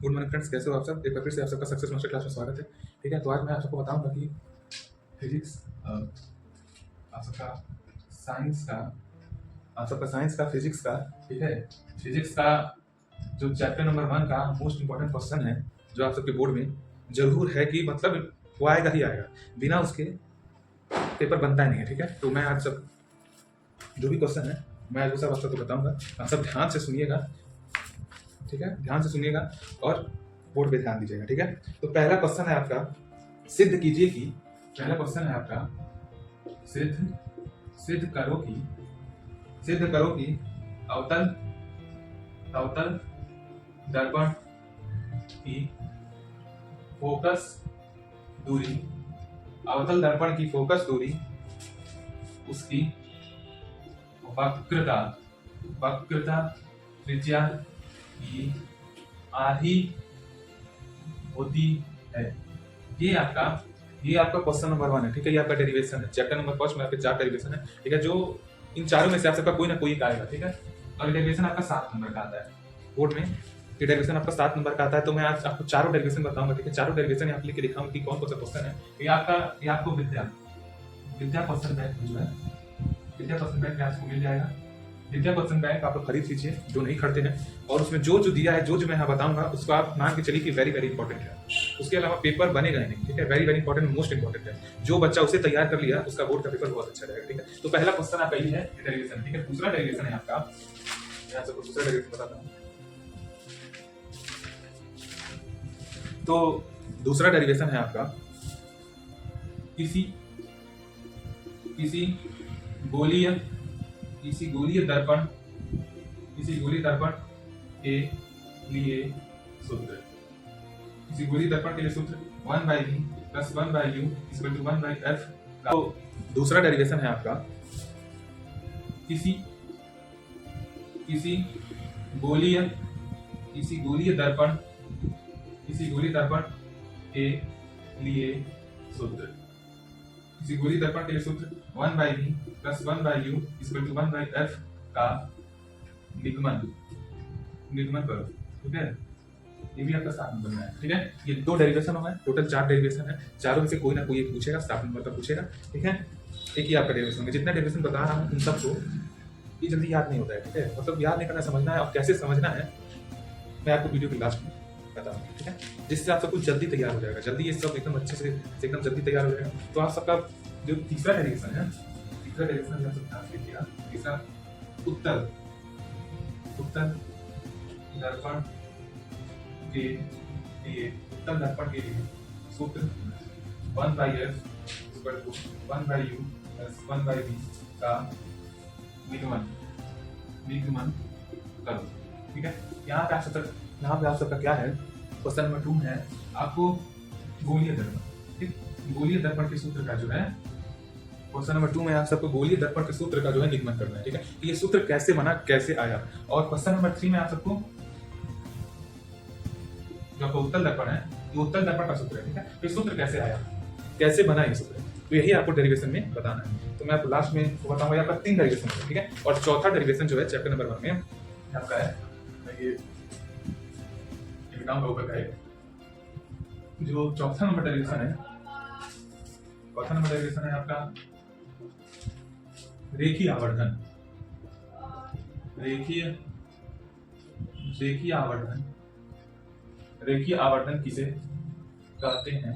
Good morning friends, कैसे हो आप सब। एक बार फिर से आप सबका सक्सेस मास्टर क्लास में स्वागत है। ठीक है, तो आज मैं आप सबको बताऊंगा कि फिजिक्स आप सबका साइंस का फिजिक्स का, ठीक है, फिजिक्स का जो चैप्टर नंबर 1 का मोस्ट इंपॉर्टेंट क्वेश्चन है, जो आप सबके बोर्ड में जरूर है कि मतलब वो आएगा ही आएगा, बिना उसके पेपर बनता ही नहीं है। ठीक है, तो मैं आज सब जो भी क्वेश्चन है मैं आज वो सब आप सबको बताऊंगा। आप सब ध्यान से सुनिएगा, ठीक है, ध्यान से सुनिएगा और बोर्ड पे ध्यान दीजिएगा। ठीक है, तो पहला क्वेश्चन है आपका, सिद्ध कीजिए कि पहला क्वेश्चन है आपका, सिद्ध करो कि अवतल अवतल दर्पण की फोकस दूरी, अवतल दर्पण की फोकस दूरी उसकी वक्रता त्रिज्या की आधी होती है। ये आपका क्वेश्चन नंबर 1 है। ठीक है, ये आपका डेरिवेशन है। चैप्टर नंबर 1 में आपके 4 डेरिवेशन है। ठीक है, जो इन चारों में से आप सबका कोई ना कोई एक आएगा। ठीक है, और डेरिवेशन आपका 7 नंबर का आता है बोर्ड में। ये डेरिवेशन आपका 7 नंबर का आता है। तो मैं आज आपको चारों डेरिवेशन बताऊंगा। ठीक है, चारों डेरिवेशन यहाँ पे लिख के दिखाऊंगा कि कौन कौन सा क्वेश्चन है। ये आपको विद्या क्वेश्चन बैंक जो है, विद्या क्वेश्चन बैंक आपको मिल जाएगा। विद्या क्वेश्चन बैंक आप लोग खरीद लीजिए जो नहीं खरीदते हैं, और उसमें जो जो दिया है, जो जो मैं यहाँ बताऊंगा उसको आप मान के चलिए कि वेरी वेरी इंपॉर्टेंट है। उसके अलावा पेपर बनेगा ही नहीं। ठीक है, very very important, most important है। जो बच्चा उसे तैयार कर लिया उसका बोर्ड का पेपर बहुत अच्छा रहेगा। ठीक है, तो पहला क्वेश्चन आपका ये है डेरिवेशन। ठीक है, दूसरा डेरिवेशन है आपका, मैं आपको दूसरा डेरिवेशन बताता हूँ। तो दूसरा डेरिवेशन है आपका, किसी गोलीय दर्पण के लिए सूत्र, 1/v + 1/u = 1/f का। तो दूसरा डेरिवेशन है आपका, किसी गोलीय दर्पण के लिए सूत्र, 1/v + 1/u = 1/f का निगमन करो। ठीक है, ये भी आपका 7 नंबर में है। ठीक है, ये 2 डेरिवेशन हो गए, टोटल 4 डेरिवेशन है। चारों में से कोई ना कोई एक पूछेगा, 7 नंबर का पूछेगा। ठीक है, एक ही आपका डेरिवेशन है। जितना डेरिवेशन बता रहा हूँ उन सबको ये जल्दी याद नहीं होता है। ठीक है, मतलब याद नहीं करना, समझना है। और कैसे समझना है मैं आपको वीडियो के लास्ट में बताऊंगा। ठीक है, जिससे आप सब कुछ जल्दी तैयार हो जाएगा, जल्दी ये सब एकदम अच्छे से एकदम जल्दी तैयार हो जाएगा। तो आप सबका जो तीसरा डेरिवेशन है, तीसरा उत्तर दर्पण के लिए सूत्र 1/f = 1/u + 1/v का निगमन करो। ठीक है, यहाँ पे आप सबका क्या है, क्वेश्चन नंबर 2 है आपको गोलीय दर्पण। ठीक, गोलीय दर्पण के सूत्र का जो है, क्वेश्चन नंबर 2 में आप सबको गोलीय दर्पण के सूत्र का जो है निगमन करना है। ठीक है, ये सूत्र कैसे बना, कैसे आया। और क्वेश्चन नंबर 3 में आप सबको जो आपका उत्तल दर्पण है, ये उत्तल दर्पण का सूत्र है। ठीक है, तो सूत्र कैसे आया, कैसे बना ये सूत्र, तो यही आपको डेरिवेशन में बताना है। तो मैं आपको लास्ट में बताऊंगा। आपका 3 डेरिवेशन है। ठीक है, और चौथा डेरिवेशन जो है चैप्टर नंबर 1 में आपका है, ये लिखाऊंगा ऊपर का है। जो चौथा नंबर डेरिवेशन है आपका रेखीय आवर्धन किसे कहते हैं,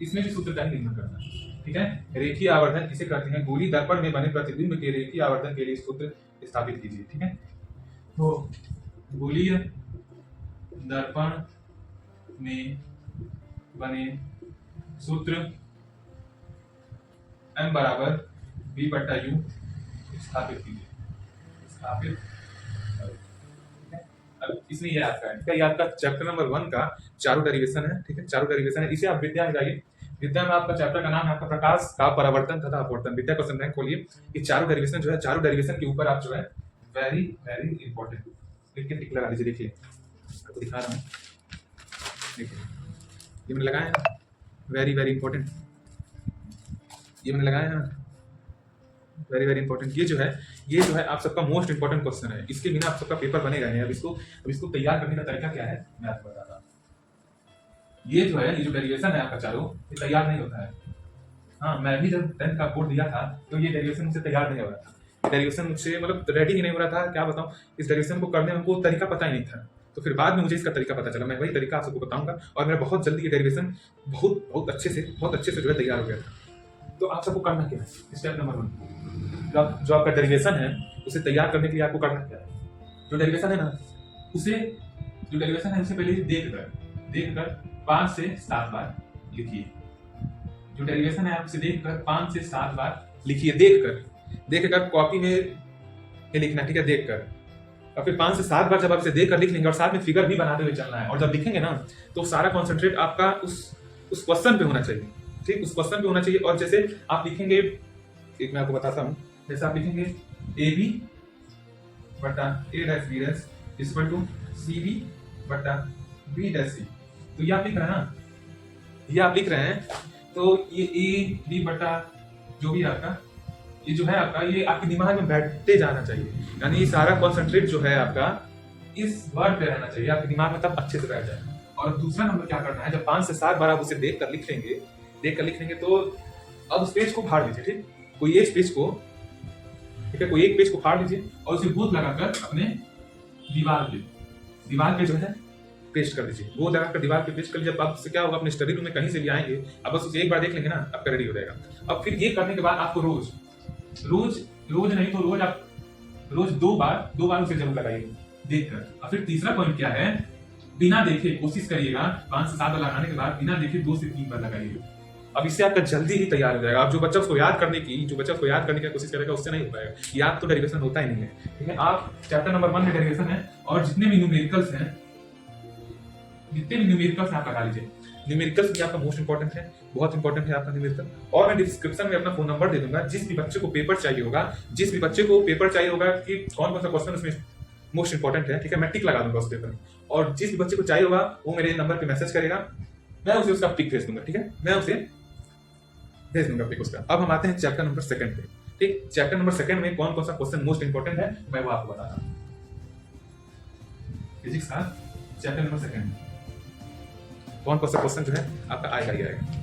इसमें भी सूत्र का ही निगमन करना है। ठीक है, रेखीय आवर्धन किसे कहते हैं, गोली दर्पण में बने प्रतिबिंब के रेखीय आवर्धन के लिए सूत्र स्थापित कीजिए। ठीक है, तो गोलीय दर्पण में बने सूत्र m = v/u स्थापित कीजिए। अब इसमें ये आपका है। ठीक है, ये आपका चैप्टर नंबर 1 का चारों डेरिवेशन है। ठीक है, चारों डेरिवेशन है। इसे आप विद्या में जाइए, विद्या में आपका चैप्टर का नाम है आपका प्रकाश का परावर्तन तथा अपवर्तन। विद्या क्वेश्चन बैंक खोलिए, ये चारों डेरिवेशन जो है, चारों डेरिवेशन के ऊपर आप जो है वेरी वेरी इंपॉर्टेंट लिख के टिक लगा लीजिए। देखिए आपको दिखा रहा हूँ, देखिए ये मैंने लगाया है, वेरी वेरी इंपॉर्टेंट, ये मैंने लगाया है। Very very important. ये जो है आप सबका मोस्ट इंपॉर्टेंट क्वेश्चन है, इसके बिना आप सबका पेपर बनेगा नहीं। अब इसको तैयार करने का तरीका क्या है मैं आपको बताता हूँ। ये जो डेरिवेशन है आपका चारों, ये तैयार नहीं होता है। हाँ, मैं भी जब 10th का बोर्ड दिया था तो ये डेरिवेशन मुझसे तैयार नहीं हो रहा था। डेरिवेशन मुझसे मतलब रेडी ही नहीं हो रहा था। क्या बताऊँ, इस डेरिवेशन को करने में हमको तरीका पता ही नहीं था। तो फिर बाद में मुझे इसका तरीका पता चला, मैं वही तरीका आप सबको बताऊंगा। और मेरा बहुत जल्दी ये डेरिवेशन बहुत अच्छे से जो है तैयार हो गया था। तो आप सबको करना क्या है, स्टेप नंबर 1, जो आपका डेरिवेशन है उसे तैयार करने के लिए आपको करना क्या है। जो डेरिवेशन है उसे पहले देख कर 5 से 7 बार लिखिए। जो डेरिवेशन है आप उसे देखकर 5 से 7 बार लिखिए। देख कर कॉपी में ये लिखना, ठीक है, देख कर। और फिर 5 से 7 बार जब आप इसे देख कर लिख लेंगे और साथ में फिगर भी बनाते हुए चलना है, और जब लिखेंगे ना तो सारा कॉन्सेंट्रेट आपका उस क्वेश्चन पे होना चाहिए, ठीक, उस क्वेश्चन पे होना चाहिए। और जैसे आप लिखेंगे, एक मैं आपको बताता हूँ, जैसे आप लिखेंगे AB बटा A' B' equal to CB बटा B' तो ये आप लिख रहे हैं ना, तो ये A B बटा जो भी आपका ये जो है आपका, ये आपके दिमाग में बैठते जाना चाहिए। यानी ये सारा कॉन्सेंट्रेट जो है आपका इस वर्ड पे रहना चाहिए आपके दिमाग में, तब अच्छे से बैठ जाए। और दूसरा नंबर क्या करना है, जब 5 से 7 बार आप उसे देख कर लिख लेंगे तो अब उस पेज को फाड़ लीजिए, ठीक, कोई एक पेज को, ठीक है, कोई एक पेज को फाड़ लीजिए और उसे गोद लगाकर अपने दीवार पे जो है पेस्ट कर दीजिए। गोद लगाकर दीवार पे पेस्ट कर लीजिए। अब आपसे क्या होगा, अपने स्टडी रूम में कहीं से भी आएंगे, अब बस उसे एक बार देख लेंगे ना, आपका रेडी हो जाएगा। अब फिर ये करने के बाद आपको रोज नहीं तो रोज 2 बार उसे जरूर लगाइए देखकर। और फिर तीसरा पॉइंट क्या है, बिना देखे कोशिश करिएगा 5 से 7 बार लगाने के बाद बिना देखे 2 से 3 बार लगाइएगा। अब इससे आपका जल्दी ही तैयार हो जाएगा। अब जो बच्चा उसको याद करने की कोशिश करेगा उससे नहीं हो पाएगा, याद तो डेरिवेशन होता ही नहीं है, ठीक है। आप चैप्टर नंबर 1 में डेरिवेशन है और जितने भी न्यूमेरिकल्स हैं आप लगा लीजिए। न्यूमेरिकल्स भी आपका मोस्ट इंपॉर्टेंट है, बहुत इंपॉर्टेंट है आपका न्यूमेरिकल। और मैं डिस्क्रिप्शन में अपना फोन नंबर दे दूंगा, जिस भी बच्चे को पेपर चाहिए होगा कि कौन सा क्वेश्चन उसमें मोस्ट इंपॉर्टेंट है, ठीक है, मैं टिक लगा दूंगा उस पेपर में। और जिस भी बच्चे को चाहिए होगा वो मेरे नंबर पे मैसेज करेगा, मैं उसे उसका पिक भेज दूंगा, ठीक है, मैं उसे भेज दूंगा पिक उसका। अब हम आते हैं चैप्टर नंबर 2 पे, ठीक। चैप्टर नंबर 2 में कौन सा क्वेश्चन मोस्ट इंपॉर्टेंट है मैं वो आपको बताता हूँ। फिजिक्स का चैप्टर नंबर 2 कौन सा क्वेश्चन जो है आपका आएगा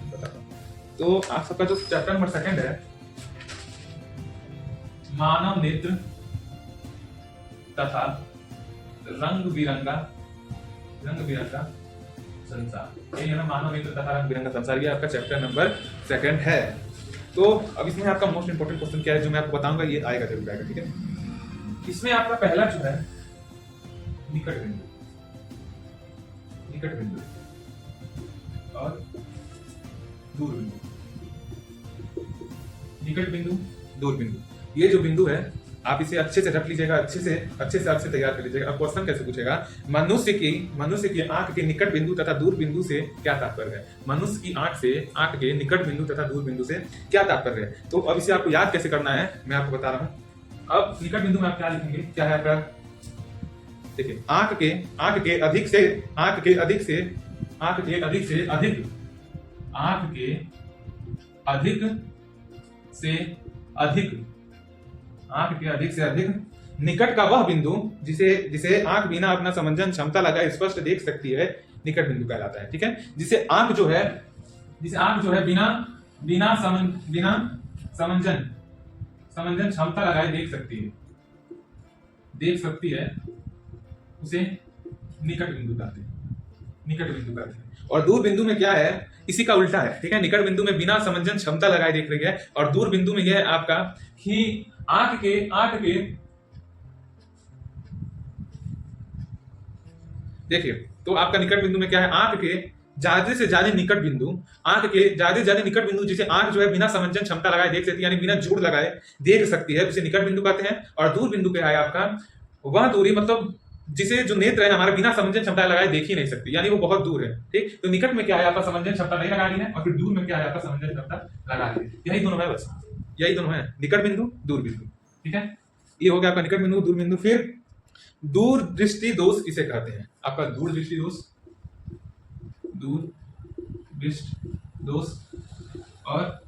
बताता हूँ। तो आप सबका जो चैप्टर नंबर 2 है, मानव नेत्र तथा रंग बिरंगा संसार, ये है ना, मानव नेत्र तथा रंग बिरंगा संसार, ये आपका चैप्टर नंबर 2 है। तो अब इसमें आपका मोस्ट इंपॉर्टेंट क्वेश्चन क्या है जो मैं आपको बताऊंगा, ये आएगा जरूर आएगा, ठीक है। इसमें आपका पहला जो है निकट बिंदु और दूर बिंदु। निकट बिंदु, दूर बिंदु, ये जो बिंदु है आप इसे अच्छे से रख लीजिएगा, अच्छे से तैयार कर लीजिएगा। अब क्वेश्चन कैसे पूछेगा, मनुष्य की आंख के निकट बिंदु तथा दूर बिंदु से क्या तात्पर्य है। मनुष्य की आंख के निकट बिंदु तथा दूर बिंदु से क्या तात्पर्य है। तो अब इसे आपको याद कैसे करना है मैं आपको बता रहा हूँ। अब निकट बिंदु में आप क्या लिखेंगे, क्या है आपका, देखिए, आंख के अधिक से अधिक निकट का वह बिंदु जिसे आंख बिना अपना समंजन क्षमता लगाए स्पष्ट देख सकती है, निकट बिंदु कहलाता है, ठीक है। जिसे आंख जो है बिना समंजन क्षमता लगाए देख सकती है उसे निकट बिंदु कहते हैं। और दूर बिंदु में क्या है, इसी का उल्टा है, ठीक है। निकट बिंदु में बिना समंजन क्षमता लगाए देख रही है, और दूर बिंदु में यह है आपका कि आंख के देखिए, तो आपका निकट बिंदु में क्या है, आंख के ज्यादा से ज्यादा निकट बिंदु जिसे आंख जो है बिना समंजन क्षमता लगाए देख सकती है, यानी बिना जोड़ लगाए देख सकती है, उसे निकट बिंदु कहते हैं। और दूर बिंदु क्या है आपका, वह दूरी मतलब जिसे जो नेत्र है हमारा बिना समंजन क्षमता लगाए देख ही नहीं सकती, यानी वो बहुत दूर है, ठीक। तो निकट में क्या है आपका समंजन क्षमता नहीं लगा ली है, और फिर दूर में क्या है आपका समंजन क्षमता लगा ली है। यही दोनों है, बस यही दोनों है, निकट बिंदु दूर बिंदु, ठीक है। ये हो गया आपका निकट बिंदु दूर बिंदु। फिर दूर दृष्टि दोष किसे कहते हैं, आपका दूर दृष्टि दोष और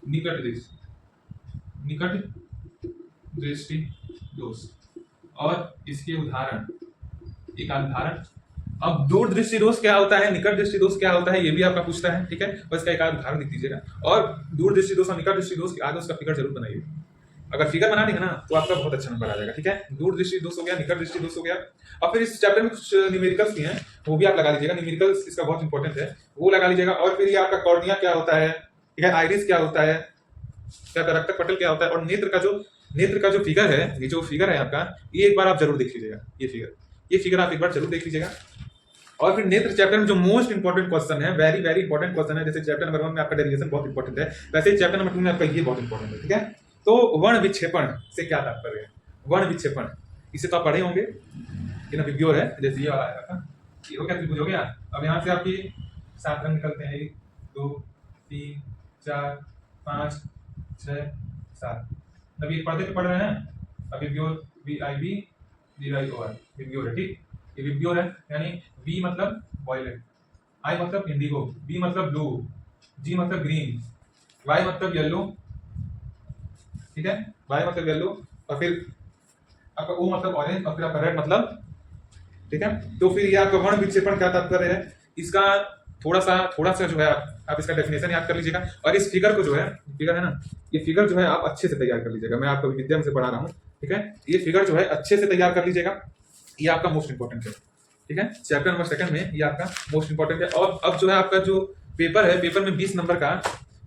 निकट दृष्टि दोष और इसके उदाहरण, एक उदाहरण। अब दूर दृष्टि दोष क्या होता है, निकट दृष्टि दोष क्या होता है, ये भी आपका पूछता है, ठीक है। बस का एक उदाहरण लिख दीजिएगा और दूर दृष्टि दोष और निकट दृष्टि दोष के आगे उसका फिगर जरूर बनाइए। अगर फिगर बना देंगे ना तो आपका बहुत अच्छा नंबर आ जाएगा, ठीक है। दूर दृष्टि दोष हो गया, निकट दृष्टि दोष हो गया। और फिर इस चैप्टर में कुछ न्यूमेरिकल्स भी हैं, वो भी आप लगा लीजिएगा। न्यूमेरिकल्स इसका बहुत इंपॉर्टेंट है, वो लगा लीजिएगा। और फिर ये आपका कॉर्निया क्या होता है, ठीक है, आइरिस क्या होता है, क्या रक्तक पटल क्या होता है, और नेत्र का जो फिगर है, ये जो फिगर है आपका, ये एक बार आप जरूर देख लीजिएगा। ये फिगर आप एक बार जरूर देख लीजिएगा। और फिर नेत्र चैप्टर में जो मोस्ट इंपॉर्टेंट क्वेश्चन है, वेरी वेरी इंपॉर्टेंट क्वेश्चन है, जैसे चैप्टर नंबर 1 में आपका डेरिवेशन बहुत इंपॉर्टेंट है, वैसे ही चैप्टर नंबर 2 में आपका ये बहुत इंपॉर्टेंट है, ठीक है। तो वर्ण विक्षेपण से क्या तात्पर्य है, वर्ण विक्षेपण, इसे तो आप पढ़े होंगे, ये ना विब्योर है, जैसे ये वाला है आपका, ये हो गया, त्रिभुज हो गया। अब यहाँ से आपकी 7 रंग निकलते हैं, 1 2 3 4 5 6 7। अभी ये पर्दे पे पढ़ रहे हैं, अब विब्योर VIB DIOR विब्योर है, ठीक। ये विब्योर है, यानी V मतलब वॉयलेट, I मतलब इंडिगो, B मतलब ब्लू, G मतलब ग्रीन, Y मतलब येलो, ठीक है, Y मतलब येलो, और फिर आपका O मतलब ऑरेंज, और फिर आपका रेड मतलब, ठीक है। तो फिर ये आपका वर्ण विक्षेपण क्या तात्पर्य है, इसका थोड़ा सा जो है आप इसका डेफिनेशन याद कर लीजिएगा। और इस फिगर को जो है, फिगर है ना, ये फिगर जो है आप अच्छे से तैयार कर लीजिएगा। मैं आपको विद्या से पढ़ा रहा हूँ, ठीक है। ये फिगर जो है अच्छे से तैयार कर लीजिएगा, ये आपका मोस्ट इंपॉर्टेंट है, ठीक है। चैप्टर नंबर 2 में ये आपका मोस्ट इंपॉर्टेंट है। और अब जो है आपका जो पेपर है, पेपर में 20 नंबर का,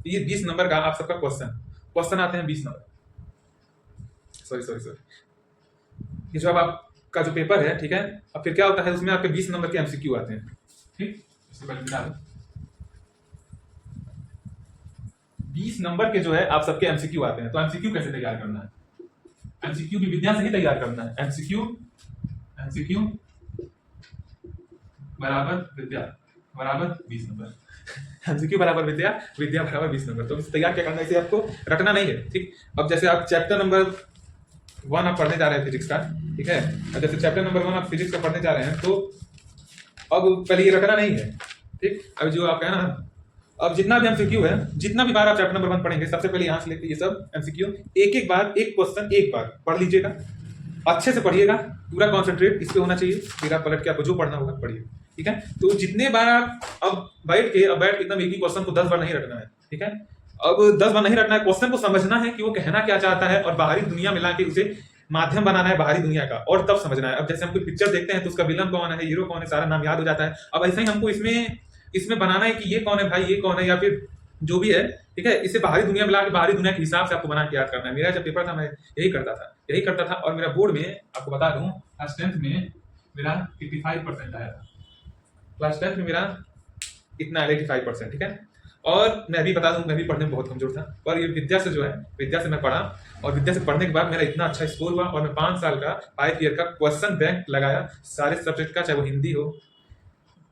ये 20 नंबर का आप सबका क्वेश्चन आते हैं 20 नंबर, सॉरी, ये जो अब आपका जो पेपर है, ठीक है। अब फिर क्या होता है, उसमें आपके 20 नंबर के MCQ आते हैं, ठीक। इससे पहले बता दूं 20 नंबर के जो है आप सबके MCQ आते हैं। तो MCQ कैसे तैयार करना है, MCQ भी विद्या से ही तैयार करना है। MCQ बराबर विद्या बराबर 20 नंबर, MCQ बराबर विद्या बराबर 20 नंबर। तो तैयार क्या करना है, इसे आपको रटना नहीं है, ठीक। अब जैसे आप चैप्टर नंबर 1 आप पढ़ने जा रहे हैं फिजिक्स का, ठीक है। अब जैसे चैप्टर नंबर 1 आप फिजिक्स का पढ़ने जा रहे हैं, तो अब पहले ये रटना नहीं है, ठीक। अब जो आपका है ना, अब जितना भी MCQ है, जितना भी बार आप चैप्टर नंबर 1 पढ़ेंगे, सबसे पहले यहाँ से लेके ये सब MCQ एक बार, एक क्वेश्चन एक बार पढ़ लीजिएगा, अच्छे से पढ़िएगा, पूरा कॉन्सेंट्रेट इस पे होना चाहिए। फिर आप पलट के आपको जो पढ़ना होगा पढ़िए, ठीक है। तो जितने बार आप अब बैठ के एकदम एक ही क्वेश्चन को 10 बार नहीं रटना है, ठीक है। अब 10 बार नहीं रटना है, क्वेश्चन को समझना है कि वो कहना क्या चाहता है, और बाहरी दुनिया मिला के उसे माध्यम बनाना है बाहरी दुनिया का, और तब समझना है। अब जैसे हम कोई पिक्चर देखते हैं तो उसका विलन कौन है, हीरो कौन है, सारा नाम याद हो जाता है। अब ऐसा ही हमको इसमें बनाना है कि ये कौन है भाई, ये कौन है, या फिर जो भी है, ठीक है। इसे बाहरी दुनिया मिला के बाहरी दुनिया के हिसाब से आपको बना के याद करना है। मेरा जब पेपर था मैं यही करता था, और मेरा बोर्ड में आपको बता दूं क्लास 10th में मेरा 85% आया था। क्लास 10th में मेरा इतना 85%, ठीक है। और मैं भी बता दूं, मैं भी पढ़ने में बहुत कमजोर था, पर ये विद्या से मैं पढ़ा, और विद्या से पढ़ने के बाद मेरा इतना अच्छा स्कोर हुआ, और मैं 5 साल का 5 ईयर का क्वेश्चन बैंक लगाया सारे सब्जेक्ट का, चाहे वो हिंदी हो,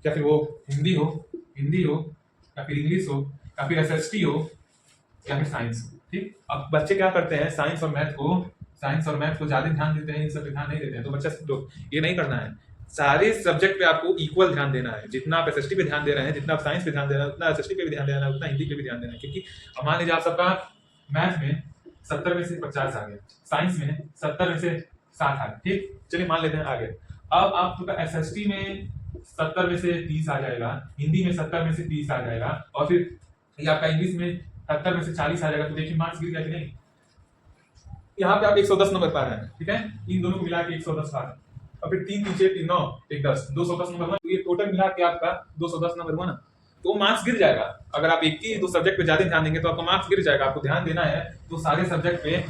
या फिर वो हिंदी हो, या फिर इंग्लिश हो, या फिर SST हो, या फिर साइंस हो, ठीक। अब बच्चे क्या करते हैं, साइंस और मैथ को ज्यादा ध्यान देते हैं, इन सब पे ध्यान नहीं देते हैं। तो बच्चा ये नहीं करना है, सारे सब्जेक्ट पे आपको इक्वल ध्यान देना है। जितना आप SST पे ध्यान दे रहे हैं, जितना आप साइंस पे ध्यान दे रहे हैं, उतना SST पे भी ध्यान देना है, उतना हिंदी पे भी ध्यान देना है। क्योंकि मान लीजिए आप सबका मैथ में 70 में से 50 आ गया, साइंस में 70 में से 60 आ गया, ठीक। चलिए मान लेते हैं आ गए। अब आपका SST में 70 में से 30 आ जाएगा, हिंदी में 70 में से 30 आ जाएगा, और फिर ये आपका इंग्लिश में 70 में से 40 आ जाएगा। तो देखिए मार्क्स गिर गया कि नहीं। यहाँ पे आप 110 नंबर पा रहे हैं, ठीक है। इन दोनों को मिला के 110 पा रहे हैं, और फिर 3 3 6 3 9 1 10 210 नंबर हुआ। तो ये टोटल मिला के आपका 210 नंबर हुआ ना, तो मार्क्स गिर जाएगा। अगर आप एक ही 2 सब्जेक्ट पे ज्यादा ध्यान देंगे तो आपका मार्क्स गिर जाएगा। आपको ध्यान देना है तो सारे सब्जेक्ट पे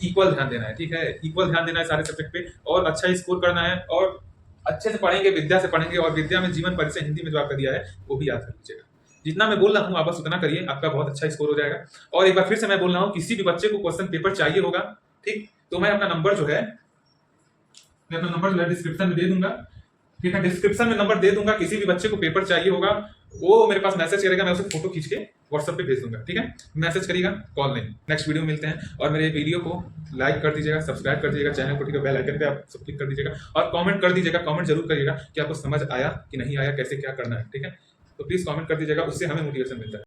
इक्वल ध्यान देना है, ठीक है। इक्वल ध्यान देना है सारे सब्जेक्ट पे, और अच्छा स्कोर करना है, और अच्छे से पढ़ेंगे, विद्या से पढ़ेंगे, और विद्या में जीवन परिचय हिंदी में जो आपका दिया है वो भी याद कर लीजिएगा। जितना मैं बोल रहा हूँ आप बस उतना करिए, आपका बहुत अच्छा स्कोर हो जाएगा। और एक बार फिर से मैं बोल रहा हूँ, किसी भी बच्चे को क्वेश्चन पेपर चाहिए होगा, ठीक, तो मैं अपना नंबर जो है डिस्क्रिप्शन में दे दूंगा, ठीक है। डिस्क्रिप्शन में नंबर दे दूंगा। किसी भी बच्चे को पेपर चाहिए होगा वो मेरे पास मैसेज करेगा, मैं उसे फोटो खींच के व्हाट्सएप पे भेज दूंगा, ठीक है। मैसेज करिएगा, कॉल नहीं। नेक्स्ट वीडियो में मिलते हैं, और मेरे वीडियो को लाइक कर दीजिएगा, सब्सक्राइब कर दीजिएगा चैनल को, ठीक है। बेल आइकन पे आप सब क्लिक कर दीजिएगा, और कमेंट कर दीजिएगा, कमेंट जरूर करिएगा कि आपको समझ आया कि नहीं आया, कैसे क्या करना है, ठीक है। तो प्लीज कमेंट कर दीजिएगा, उससे हमें मोटिवेशन मिलता है।